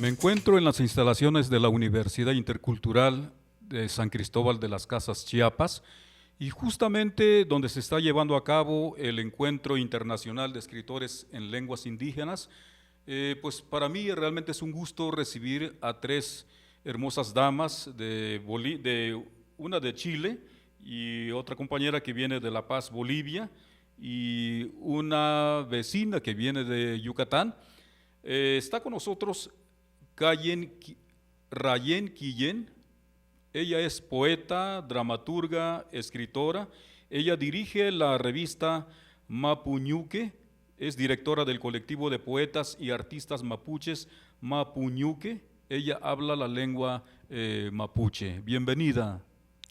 Me encuentro en las instalaciones de la Universidad Intercultural de San Cristóbal de las Casas, Chiapas, y justamente donde se está llevando a cabo el Encuentro Internacional de Escritores en Lenguas Indígenas. Pues para mí realmente es un gusto recibir a tres hermosas damas, una de Chile y otra compañera que viene de La Paz, Bolivia, y una vecina que viene de Yucatán. Está con nosotros Rayen Quillén. Ella es poeta, dramaturga, escritora. Ella dirige la revista Mapuñuque, es directora del colectivo de poetas y artistas mapuches Mapuñuque. Ella habla la lengua mapuche. Bienvenida,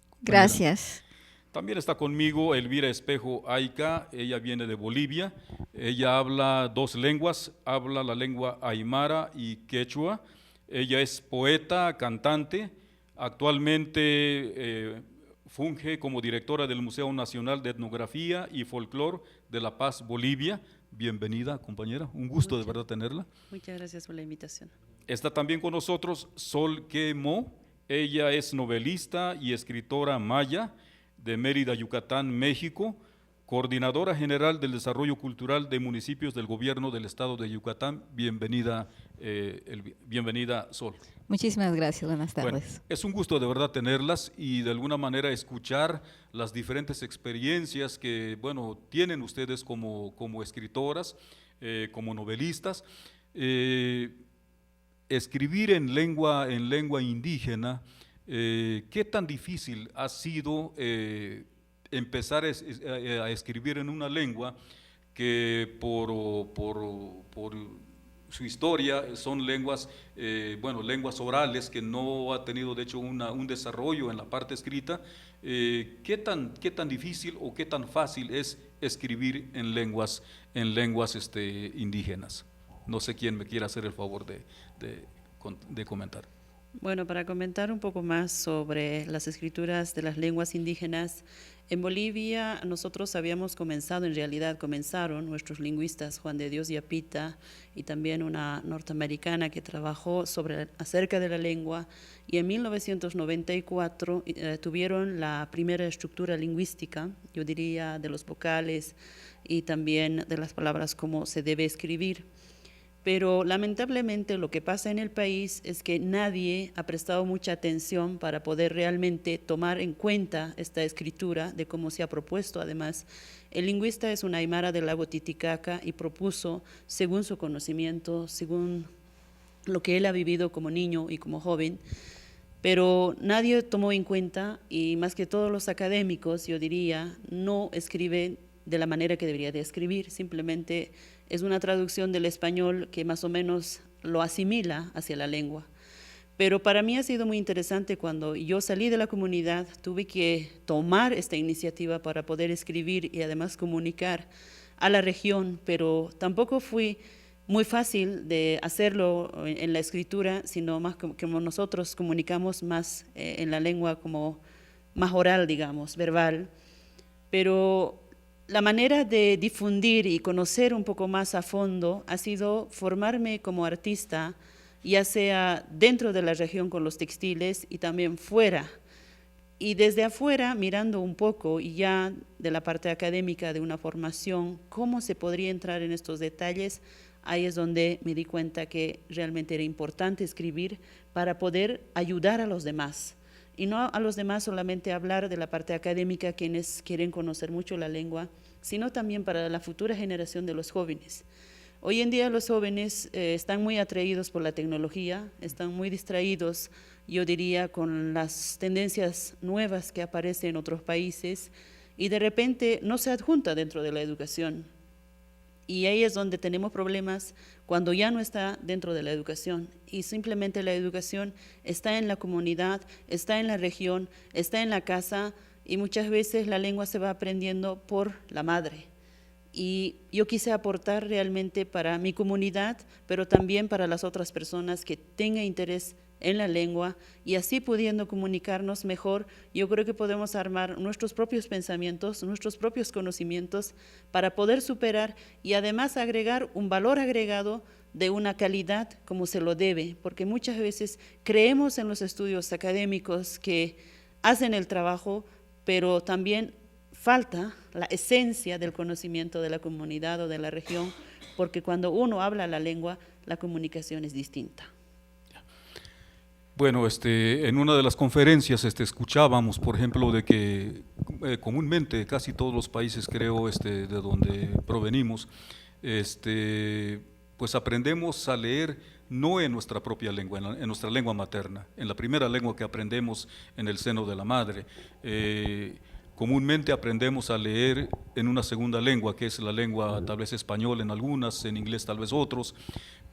compañera. Gracias. También está conmigo Elvira Espejo Ayca, ella viene de Bolivia. Ella habla dos lenguas, habla la lengua aymara y quechua. Ella es poeta, cantante. Actualmente funge como directora del Museo Nacional de Etnografía y Folclore de La Paz, Bolivia. Bienvenida, compañera. Un gusto de verdad tenerla. Muchas gracias por la invitación. Está también con nosotros Sol Quemo. Ella es novelista y escritora maya de Mérida, Yucatán, México, coordinadora general del desarrollo cultural de municipios del gobierno del estado de Yucatán. Bienvenida, bienvenida, Sol. Muchísimas gracias, buenas tardes. Bueno, es un gusto de verdad tenerlas y de alguna manera escuchar las diferentes experiencias que, bueno, tienen ustedes como escritoras, como novelistas. Escribir en lengua indígena, ¿qué tan difícil ha sido empezar a escribir en una lengua que por su historia son lenguas, lenguas orales, que no ha tenido de hecho un desarrollo en la parte escrita? ¿Qué tan difícil o qué tan fácil es escribir en lenguas indígenas? No sé quién me quiera hacer el favor de comentar. Bueno, para comentar un poco más sobre las escrituras de las lenguas indígenas, en Bolivia nosotros comenzaron nuestros lingüistas, Juan de Dios Yapita, y también una norteamericana que trabajó acerca de la lengua, y en 1994 tuvieron la primera estructura lingüística, yo diría, de los vocales y también de las palabras como se debe escribir. Pero lamentablemente lo que pasa en el país es que nadie ha prestado mucha atención para poder realmente tomar en cuenta esta escritura de cómo se ha propuesto. Además, el lingüista es un aymara del lago Titicaca y propuso, según su conocimiento, según lo que él ha vivido como niño y como joven, pero nadie tomó en cuenta, y más que todos los académicos, yo diría, no escriben de la manera que debería de escribir. Simplemente es una traducción del español que más o menos lo asimila hacia la lengua. Pero para mí ha sido muy interesante cuando yo salí de la comunidad, tuve que tomar esta iniciativa para poder escribir y además comunicar a la región, pero tampoco fue muy fácil de hacerlo en la escritura, sino más como nosotros comunicamos más en la lengua como más oral, digamos, verbal. Pero la manera de difundir y conocer un poco más a fondo ha sido formarme como artista, ya sea dentro de la región con los textiles y también fuera. Y desde afuera, mirando un poco, y ya de la parte académica de una formación, cómo se podría entrar en estos detalles, ahí es donde me di cuenta que realmente era importante escribir para poder ayudar a los demás. Y no a los demás solamente hablar de la parte académica, quienes quieren conocer mucho la lengua, sino también para la futura generación de los jóvenes. Hoy en día los jóvenes están muy atraídos por la tecnología, están muy distraídos, yo diría, con las tendencias nuevas que aparecen en otros países, y de repente no se adjunta dentro de la educación. Y ahí es donde tenemos problemas cuando ya no está dentro de la educación, y simplemente la educación está en la comunidad, está en la región, está en la casa, y muchas veces la lengua se va aprendiendo por la madre. Y yo quise aportar realmente para mi comunidad, pero también para las otras personas que tengan interés en la lengua, y así pudiendo comunicarnos mejor, yo creo que podemos armar nuestros propios pensamientos, nuestros propios conocimientos para poder superar y además agregar un valor agregado de una calidad como se lo debe, porque muchas veces creemos en los estudios académicos que hacen el trabajo, pero también falta la esencia del conocimiento de la comunidad o de la región, porque cuando uno habla la lengua, la comunicación es distinta. Bueno, en una de las conferencias escuchábamos, por ejemplo, de que comúnmente casi todos los países, creo, de donde provenimos, pues aprendemos a leer no en nuestra propia lengua, en nuestra lengua materna, en la primera lengua que aprendemos en el seno de la madre. Comúnmente aprendemos a leer en una segunda lengua, que es la lengua tal vez español en algunas, en inglés tal vez otros,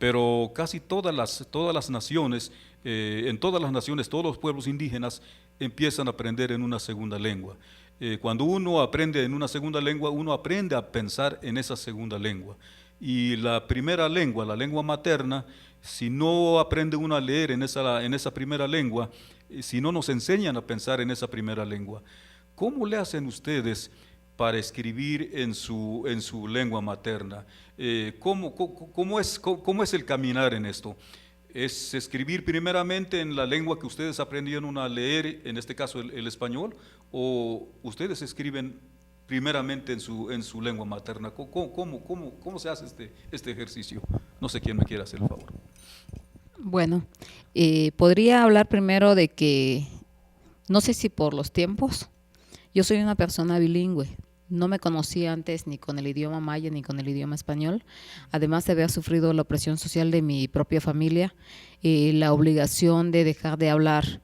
pero casi todas las naciones, en todas las naciones, todos los pueblos indígenas empiezan a aprender en una segunda lengua. Cuando uno aprende en una segunda lengua, uno aprende a pensar en esa segunda lengua. Y la primera lengua, la lengua materna, si no aprende uno a leer en esa primera lengua, si no nos enseñan a pensar en esa primera lengua, ¿cómo le hacen ustedes para escribir en su lengua materna? ¿Cómo es el caminar en esto? ¿Es escribir primeramente en la lengua que ustedes aprendieron a leer, en este caso el español, o ustedes escriben primeramente en su lengua materna? ¿Cómo se hace este ejercicio? No sé quién me quiere hacer el favor. Bueno, podría hablar primero de que, no sé si por los tiempos, yo soy una persona bilingüe. No me conocía antes ni con el idioma maya ni con el idioma español, además de haber sufrido la opresión social de mi propia familia, la obligación de dejar de hablar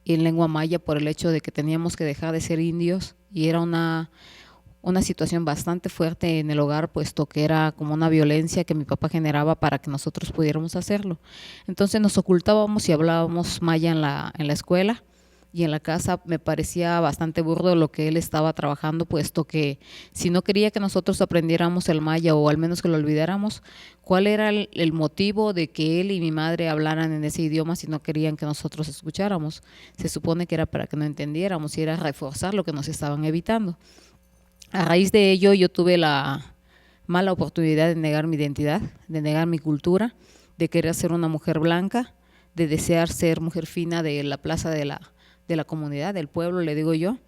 en lengua maya por el hecho de que teníamos que dejar de ser indios, y era una situación bastante fuerte en el hogar, puesto que era como una violencia que mi papá generaba para que nosotros pudiéramos hacerlo. Entonces nos ocultábamos y hablábamos maya en la escuela. Y en la casa me parecía bastante burdo lo que él estaba trabajando, puesto que si no quería que nosotros aprendiéramos el maya, o al menos que lo olvidáramos, ¿cuál era el motivo de que él y mi madre hablaran en ese idioma si no querían que nosotros escucháramos? Se supone que era para que no entendiéramos, y era reforzar lo que nos estaban evitando. A raíz de ello, yo tuve la mala oportunidad de negar mi identidad, de negar mi cultura, de querer ser una mujer blanca, de desear ser mujer fina de la plaza de la comunidad, del pueblo, le digo yo.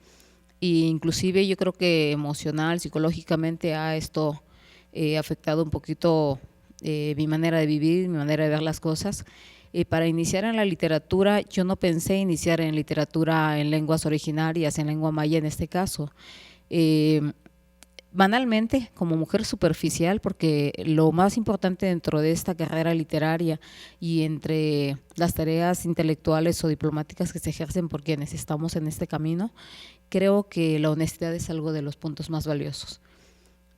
Y inclusive yo creo que emocional, psicológicamente ha esto afectado un poquito mi manera de vivir, mi manera de ver las cosas. Para iniciar en la literatura, yo no pensé iniciar en literatura en lenguas originarias, en lengua maya en este caso. Banalmente, como mujer superficial, porque lo más importante dentro de esta carrera literaria y entre las tareas intelectuales o diplomáticas que se ejercen por quienes estamos en este camino, creo que la honestidad es algo de los puntos más valiosos.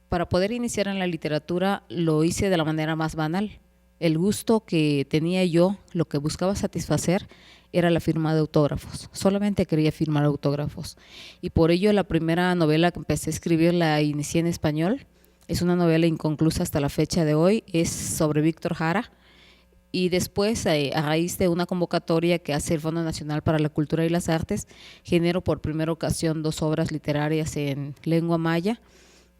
Para poder iniciar en la literatura lo hice de la manera más banal. El gusto que tenía yo, lo que buscaba satisfacer, era la firma de autógrafos. Solamente quería firmar autógrafos. Y por ello la primera novela que empecé a escribir la inicié en español. Es una novela inconclusa hasta la fecha de hoy. Es sobre Víctor Jara. Y después, a raíz de una convocatoria que hace el Fondo Nacional para la Cultura y las Artes, genero por primera ocasión 2 obras literarias en lengua maya,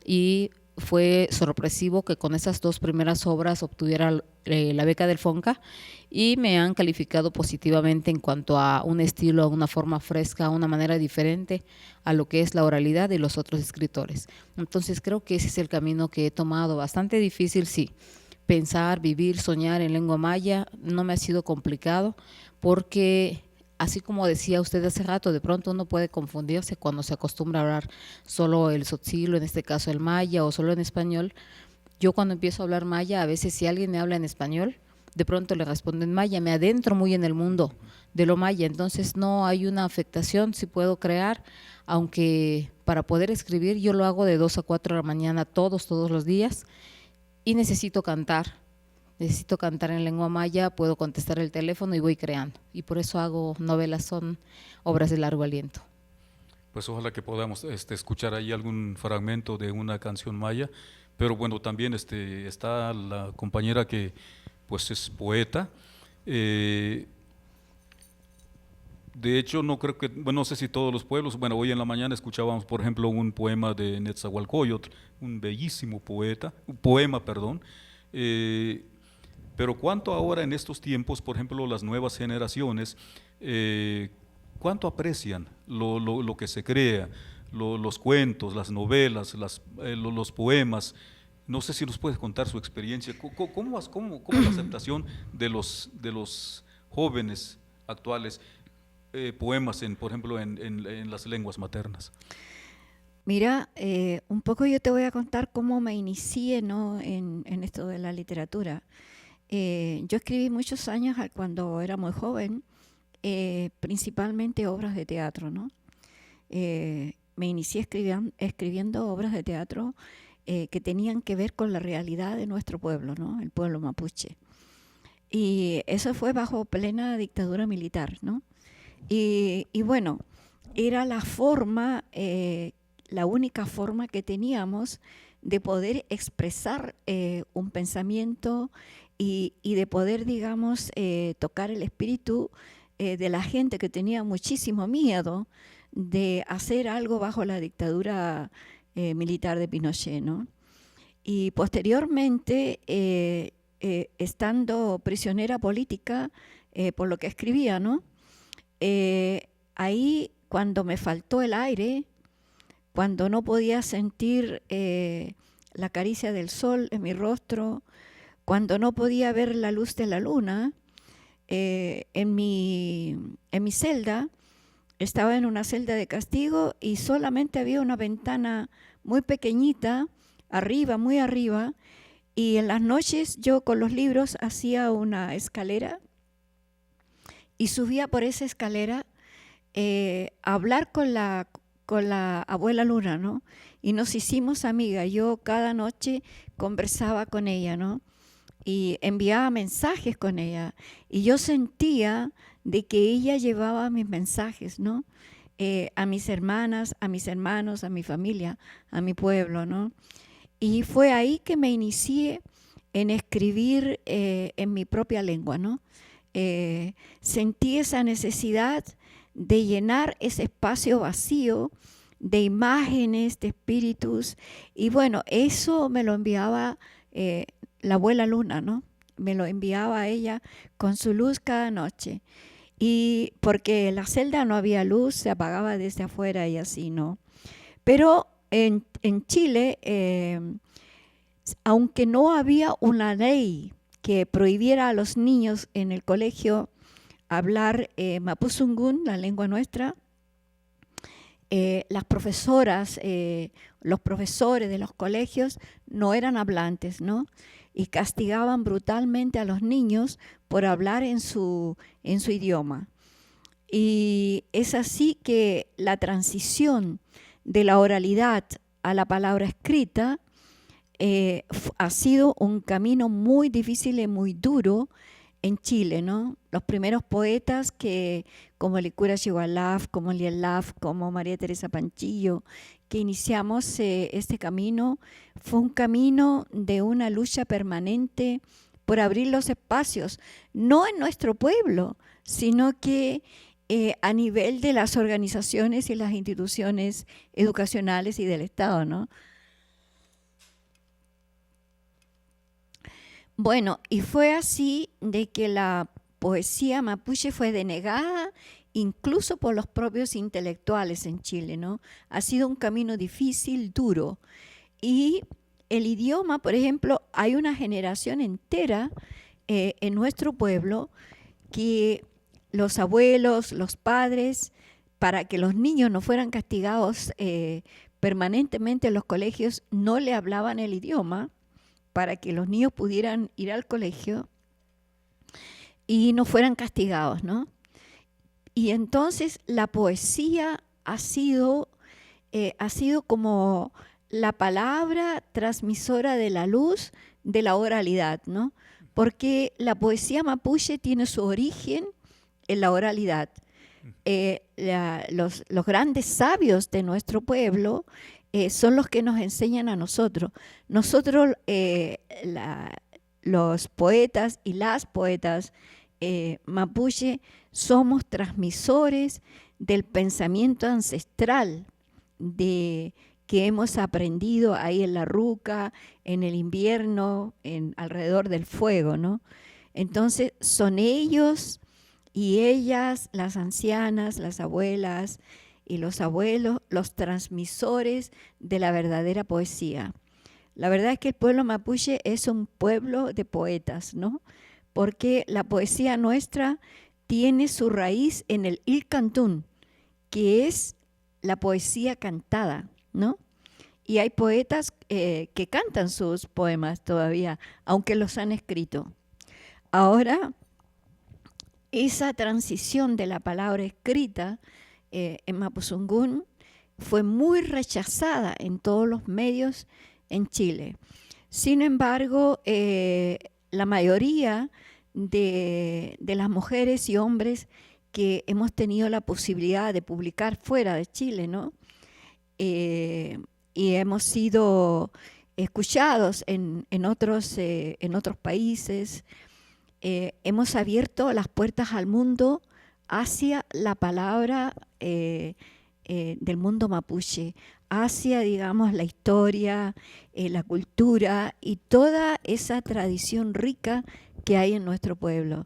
y fue sorpresivo que con esas 2 primeras obras obtuviera la beca del FONCA, y me han calificado positivamente en cuanto a un estilo, a una forma fresca, a una manera diferente a lo que es la oralidad de los otros escritores. Entonces creo que ese es el camino que he tomado, bastante difícil, sí. Pensar, vivir, soñar en lengua maya no me ha sido complicado, porque así como decía usted hace rato, de pronto uno puede confundirse cuando se acostumbra a hablar solo el tzotzil, en este caso el maya, o solo en español. Yo cuando empiezo a hablar maya, a veces si alguien me habla en español, de pronto le respondo en maya, me adentro muy en el mundo de lo maya, entonces no hay una afectación, sí puedo crear, aunque para poder escribir yo lo hago de 2 a 4 de la mañana todos los días, y necesito cantar en lengua maya, puedo contestar el teléfono y voy creando, y por eso hago novelas, son obras de largo aliento. Pues ojalá que podamos escuchar ahí algún fragmento de una canción maya, pero bueno, también está la compañera que pues es poeta. De hecho, no creo que, bueno, no sé si todos los pueblos, bueno, hoy en la mañana escuchábamos, por ejemplo, un poema de Netzahualcóyotl, un bellísimo poema, pero Pero cuánto ahora en estos tiempos, por ejemplo, las nuevas generaciones, cuánto aprecian lo que se crea, los cuentos, las novelas, los poemas. No sé si nos puedes contar su experiencia. ¿Cómo es la aceptación de los jóvenes actuales, poemas, por ejemplo, en las lenguas maternas? Mira, un poco yo te voy a contar cómo me inicié, ¿no?, en esto de la literatura. Yo escribí muchos años cuando era muy joven, principalmente obras de teatro, ¿no? Me inicié escribiendo obras de teatro que tenían que ver con la realidad de nuestro pueblo, ¿no?, el pueblo mapuche. Y eso fue bajo plena dictadura militar, ¿no? Y bueno, era la forma, la única forma que teníamos de poder expresar un pensamiento y de poder, digamos, tocar el espíritu de la gente que tenía muchísimo miedo de hacer algo bajo la dictadura militar de Pinochet, ¿no? Y posteriormente, estando prisionera política por lo que escribía, ¿no? Ahí, cuando me faltó el aire, cuando no podía sentir la caricia del sol en mi rostro, cuando no podía ver la luz de la luna, en mi celda, estaba en una celda de castigo y solamente había una ventana muy pequeñita, arriba, muy arriba, y en las noches yo con los libros hacía una escalera y subía por esa escalera a hablar con la abuela Luna, ¿no? Y nos hicimos amigas. Yo cada noche conversaba con ella, ¿no? Y enviaba mensajes con ella. Y yo sentía de que ella llevaba mis mensajes, ¿no? A mis hermanas, a mis hermanos, a mi familia, a mi pueblo, ¿no? Y fue ahí que me inicié en escribir en mi propia lengua, ¿no? Sentí esa necesidad de llenar ese espacio vacío de imágenes, de espíritus, y bueno, eso me lo enviaba la abuela Luna, ¿no? Me lo enviaba a ella con su luz cada noche, y porque en la celda no había luz, se apagaba desde afuera y así, ¿no? Pero en Chile, aunque no había una ley que prohibiera a los niños en el colegio hablar mapuzungún, la lengua nuestra, las profesoras, los profesores de los colegios no eran hablantes, ¿no? Y castigaban brutalmente a los niños por hablar en su idioma. Y es así que la transición de la oralidad a la palabra escrita ha sido un camino muy difícil y muy duro en Chile, ¿no? Los primeros poetas como Licura Chihualaf, como Lielaf, como María Teresa Panchillo, que iniciamos este camino, fue un camino de una lucha permanente por abrir los espacios, no en nuestro pueblo, sino que a nivel de las organizaciones y las instituciones educacionales y del Estado, ¿no? Bueno, y fue así de que la poesía mapuche fue denegada incluso por los propios intelectuales en Chile, ¿no? Ha sido un camino difícil, duro. Y el idioma, por ejemplo, hay una generación entera en nuestro pueblo que los abuelos, los padres, para que los niños no fueran castigados permanentemente en los colegios, no le hablaban el idioma, para que los niños pudieran ir al colegio y no fueran castigados, ¿no? Y entonces la poesía ha sido como la palabra transmisora de la luz de la oralidad, ¿no? Porque la poesía mapuche tiene su origen en la oralidad. Los grandes sabios de nuestro pueblo son los que nos enseñan a nosotros. Nosotros, los poetas y las poetas mapuche, somos transmisores del pensamiento ancestral que hemos aprendido ahí en la ruca, en el invierno, alrededor del fuego, ¿no? Entonces son ellos y ellas, las ancianas, las abuelas y los abuelos, los transmisores de la verdadera poesía. La verdad es que el pueblo mapuche es un pueblo de poetas, ¿no? Porque la poesía nuestra tiene su raíz en el ilcantún, que es la poesía cantada, ¿no? Y hay poetas que cantan sus poemas todavía, aunque los han escrito. Ahora, esa transición de la palabra escrita en Mapuzungún fue muy rechazada en todos los medios en Chile. Sin embargo, la mayoría de las mujeres y hombres que hemos tenido la posibilidad de publicar fuera de Chile, ¿no? Y hemos sido escuchados en otros países, hemos abierto las puertas al mundo hacia la palabra del mundo mapuche, hacia, digamos, la historia, la cultura y toda esa tradición rica que hay en nuestro pueblo.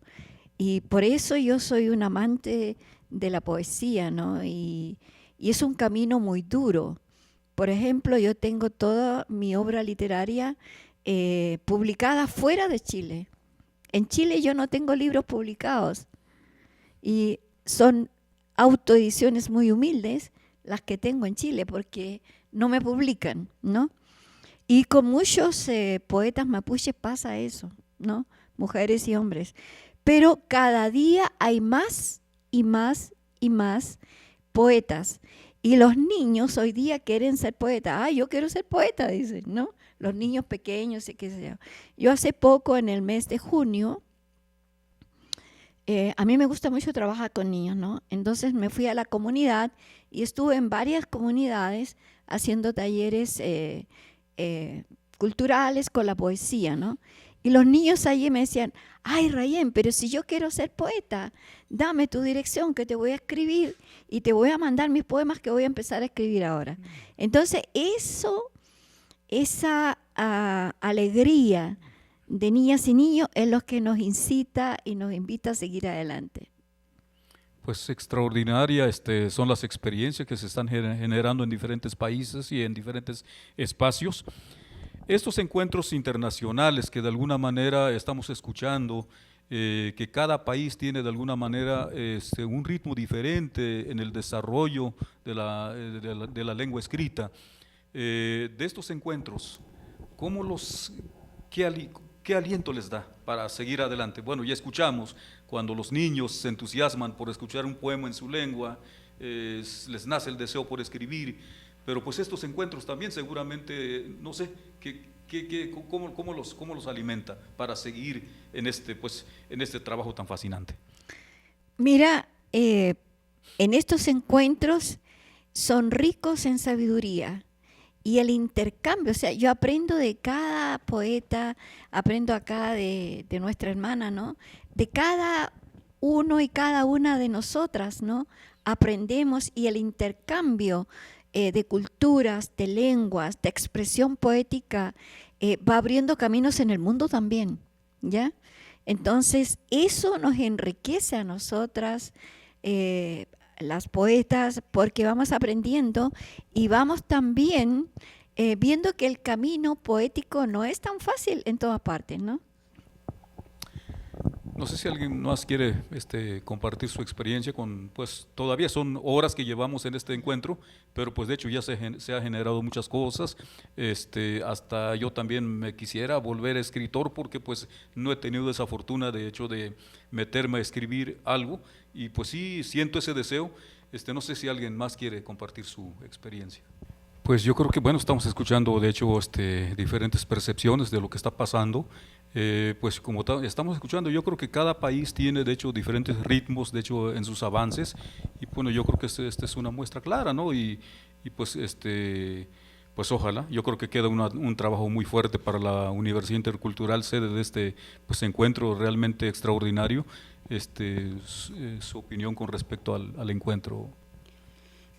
Y por eso yo soy un amante de la poesía, ¿no? Y es un camino muy duro. Por ejemplo, yo tengo toda mi obra literaria publicada fuera de Chile. En Chile yo no tengo libros publicados y son autoediciones muy humildes las que tengo en Chile porque no me publican, ¿no? Y con muchos poetas mapuches pasa eso, ¿no? Mujeres y hombres. Pero cada día hay más y más y más poetas. Y los niños hoy día quieren ser poetas. Ah, yo quiero ser poeta, dicen, ¿no? Los niños pequeños y qué sé yo. Yo hace poco, en el mes de junio, a mí me gusta mucho trabajar con niños, ¿no? Entonces me fui a la comunidad y estuve en varias comunidades haciendo talleres culturales con la poesía, ¿no? Y los niños allí me decían, ay, Rayén, pero si yo quiero ser poeta, dame tu dirección que te voy a escribir y te voy a mandar mis poemas que voy a empezar a escribir ahora. Entonces esa alegría de niñas y niños es lo que nos incita y nos invita a seguir adelante. Pues extraordinaria son las experiencias que se están generando en diferentes países y en diferentes espacios. Estos encuentros internacionales que de alguna manera estamos escuchando, que cada país tiene de alguna manera un ritmo diferente en el desarrollo de la lengua escrita, de estos encuentros, ¿qué aliento les da para seguir adelante? Bueno, ya escuchamos cuando los niños se entusiasman por escuchar un poema en su lengua, les nace el deseo por escribir, pero pues estos encuentros también seguramente, no sé, ¿cómo los alimenta para seguir en este trabajo tan fascinante? Mira, en estos encuentros son ricos en sabiduría y el intercambio, o sea, yo aprendo de cada poeta, aprendo acá de nuestra hermana, ¿no? De cada uno y cada una de nosotras, ¿no? Aprendemos y el intercambio de culturas, de lenguas, de expresión poética, va abriendo caminos en el mundo también, ¿ya? Entonces, eso nos enriquece a nosotras, las poetas, porque vamos aprendiendo y vamos también viendo que el camino poético no es tan fácil en todas partes, ¿no? No sé si alguien más quiere compartir su experiencia pues todavía son horas que llevamos en este encuentro, pero pues de hecho ya se ha generado muchas cosas, hasta yo también me quisiera volver escritor porque pues no he tenido esa fortuna de hecho de meterme a escribir algo y pues sí siento ese deseo, no sé si alguien más quiere compartir su experiencia. Pues yo creo que bueno, estamos escuchando de hecho diferentes percepciones de lo que está pasando. Pues como estamos escuchando, yo creo que cada país tiene de hecho diferentes ritmos, de hecho en sus avances y bueno, yo creo que esta es una muestra clara, ¿no? Y pues pues ojalá, yo creo que queda un trabajo muy fuerte para la Universidad Intercultural, sede de este pues encuentro realmente extraordinario. Su opinión con respecto al encuentro.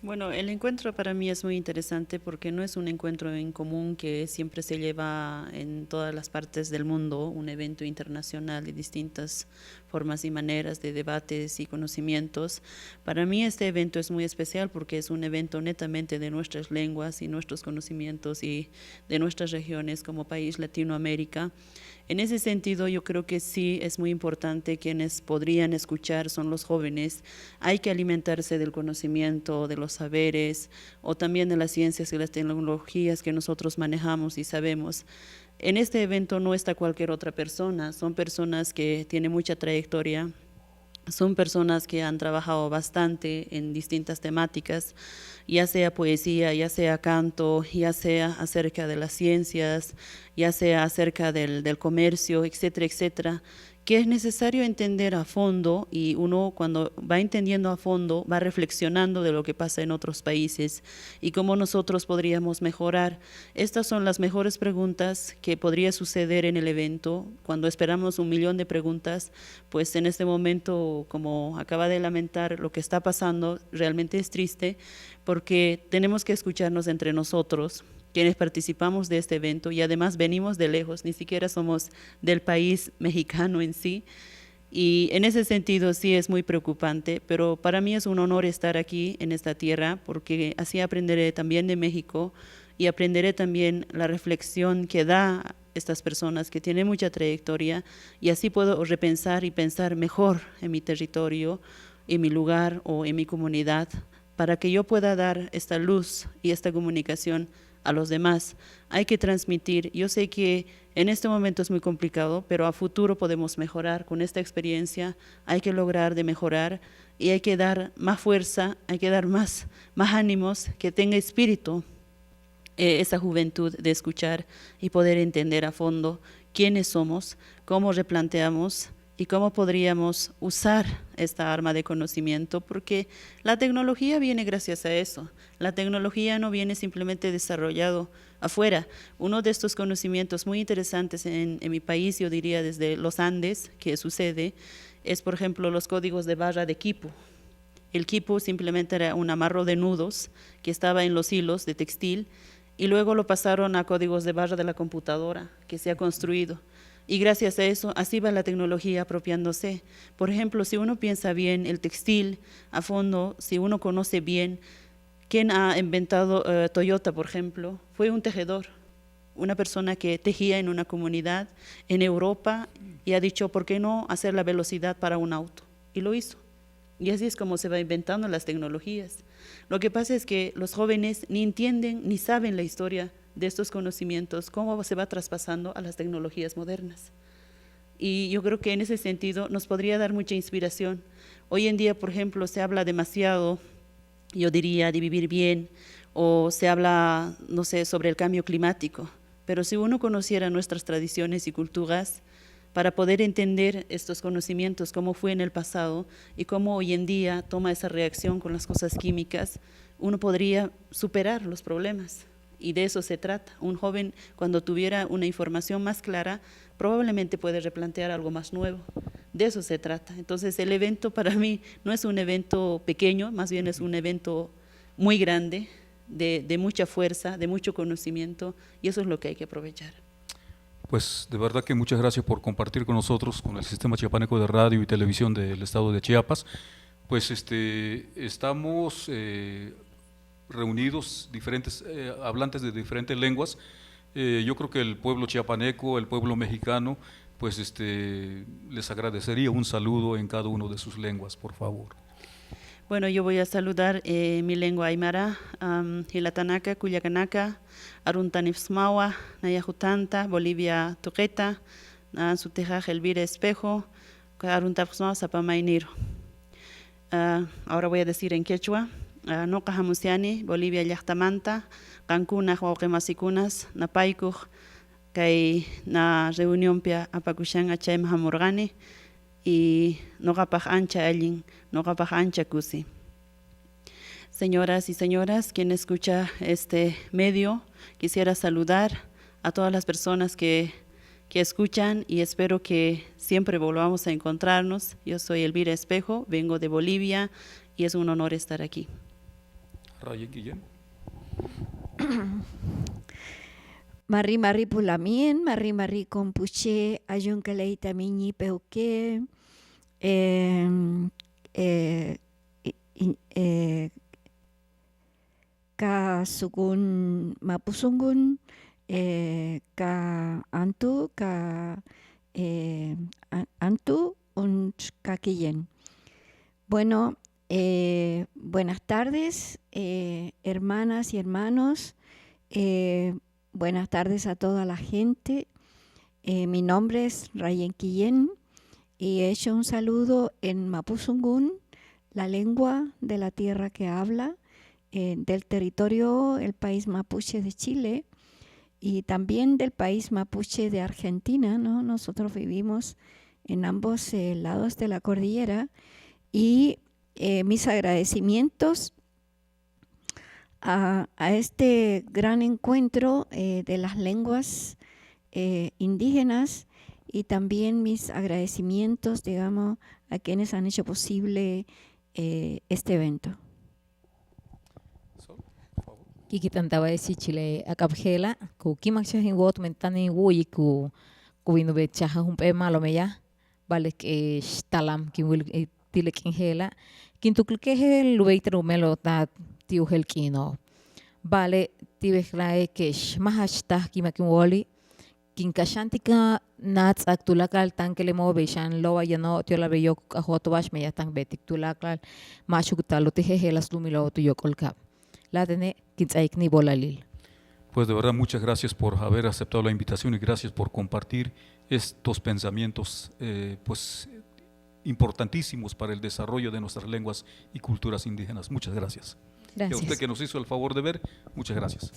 Bueno, el encuentro para mí es muy interesante porque no es un encuentro en común que siempre se lleva en todas las partes del mundo, un evento internacional de distintas formas y maneras de debates y conocimientos. Para mí este evento es muy especial porque es un evento netamente de nuestras lenguas y nuestros conocimientos y de nuestras regiones como país Latinoamérica. En ese sentido, yo creo que sí es muy importante, quienes podrían escuchar son los jóvenes. Hay que alimentarse del conocimiento, de los saberes, o también de las ciencias y las tecnologías que nosotros manejamos y sabemos. En este evento no está cualquier otra persona, son personas que tienen mucha trayectoria, son personas que han trabajado bastante en distintas temáticas, ya sea poesía, ya sea canto, ya sea acerca de las ciencias, ya sea acerca del comercio, etcétera, etcétera, que es necesario entender a fondo, y uno cuando va entendiendo a fondo va reflexionando de lo que pasa en otros países y cómo nosotros podríamos mejorar. Estas son las mejores preguntas que podría suceder en el evento. Cuando esperamos 1.000.000 de preguntas, pues en este momento, como acaba de lamentar, lo que está pasando realmente es triste, porque tenemos que escucharnos entre nosotros, quienes participamos de este evento, y además venimos de lejos, ni siquiera somos del país mexicano en sí, y en ese sentido sí es muy preocupante, pero para mí es un honor estar aquí en esta tierra, porque así aprenderé también de México y aprenderé también la reflexión que da estas personas que tienen mucha trayectoria, y así puedo repensar y pensar mejor en mi territorio, en mi lugar o en mi comunidad, para que yo pueda dar esta luz y esta comunicación a los demás. Hay que transmitir. Yo sé que en este momento es muy complicado, pero a futuro podemos mejorar. Con esta experiencia hay que lograr de mejorar, y hay que dar más fuerza, hay que dar más ánimos, que tenga espíritu esa juventud de escuchar y poder entender a fondo quiénes somos, cómo replanteamos y cómo podríamos usar esta arma de conocimiento, porque la tecnología viene gracias a eso. La tecnología no viene simplemente desarrollado afuera. Uno de estos conocimientos muy interesantes en mi país, yo diría desde los Andes, que sucede, es por ejemplo los códigos de barra de quipu. El quipu simplemente era un amarro de nudos que estaba en los hilos de textil, y luego lo pasaron a códigos de barra de la computadora que se ha construido. Y gracias a eso, así va la tecnología apropiándose. Por ejemplo, si uno piensa bien el textil a fondo, si uno conoce bien quién ha inventado Toyota, por ejemplo, fue un tejedor, una persona que tejía en una comunidad en Europa, y ha dicho, ¿por qué no hacer la velocidad para un auto? Y lo hizo. Y así es como se va inventando las tecnologías. Lo que pasa es que los jóvenes ni entienden ni saben la historia de estos conocimientos, cómo se va traspasando a las tecnologías modernas. Y yo creo que en ese sentido nos podría dar mucha inspiración. Hoy en día, por ejemplo, se habla demasiado, yo diría, de vivir bien, o se habla, no sé, sobre el cambio climático. Pero si uno conociera nuestras tradiciones y culturas, para poder entender estos conocimientos, cómo fue en el pasado y cómo hoy en día toma esa reacción con las cosas químicas, uno podría superar los problemas. Y de eso se trata. Un joven, cuando tuviera una información más clara, probablemente puede replantear algo más nuevo. De eso se trata. Entonces, el evento para mí no es un evento pequeño, más bien es un evento muy grande, de mucha fuerza, de mucho conocimiento, y eso es lo que hay que aprovechar. Pues de verdad que muchas gracias por compartir con nosotros, con el Sistema Chiapaneco de Radio y Televisión del Estado de Chiapas. Pues estamos reunidos diferentes hablantes de diferentes lenguas. Yo creo que el pueblo chiapaneco, el pueblo mexicano, pues les agradecería un saludo en cada una de sus lenguas, por favor. Bueno, yo voy a saludar mi lengua aymara, Hilatanaka, Cuyacanaka, Aruntanifsmawa, Nayajutanta, Bolivia Tuqueta, Suteja, Elvira Espejo, Aruntapsmawa, Zapamainiro. Ahora voy a decir en quechua, Noca Jamusiani, Bolivia Yachtamanta, Cancuna, Huauquemasikunas, Napaikuj, Kay na reunión pia Apacuchan Achaim Hamurgani, y Nogapaj Ancha Elin, Nogapaj Ancha Kusi. Señoras y señoras, quien escucha este medio, quisiera saludar a todas las personas que escuchan, y espero que siempre volvamos a encontrarnos. Yo soy Elvira Espejo, vengo de Bolivia y es un honor estar aquí. Rayen Guillén. Mari mari pulamien, mari kompuche, ayun kaleita minyi peuke, ka sugun mapusungun, ka antu, antu und kakiyen. Bueno, buenas tardes, hermanas y hermanos. Buenas tardes a toda la gente. Mi nombre es Rayen Guillén y he hecho un saludo en Mapuzungún, la lengua de la tierra que habla, del territorio, el país mapuche de Chile y también del país mapuche de Argentina, ¿no? Nosotros vivimos en ambos lados de la cordillera y mis agradecimientos a este gran encuentro de las lenguas indígenas y también mis agradecimientos, digamos, a quienes han hecho posible este evento. Kikitantaba si Chile akabjela ku kimaksha hingot mentani wuyi ku vino bechaja un pe malo meya vale que talam ki wil tile kinhela kintuklke lueitro melo ta tiuhel kino vale tibejlae que mahashta kimakinwoli kinkashantika nats aktulakal tankele mo beshan lowa yano tiola beyo ahotobash meya tank betik tulakal machukutalo tijehelas lumilo tu yokolka la tene kitsaikni bolalil. Pues de verdad muchas gracias por haber aceptado la invitación y gracias por compartir estos pensamientos pues importantísimos para el desarrollo de nuestras lenguas y culturas indígenas. Muchas gracias. Gracias. Y a usted que nos hizo el favor de ver, muchas gracias.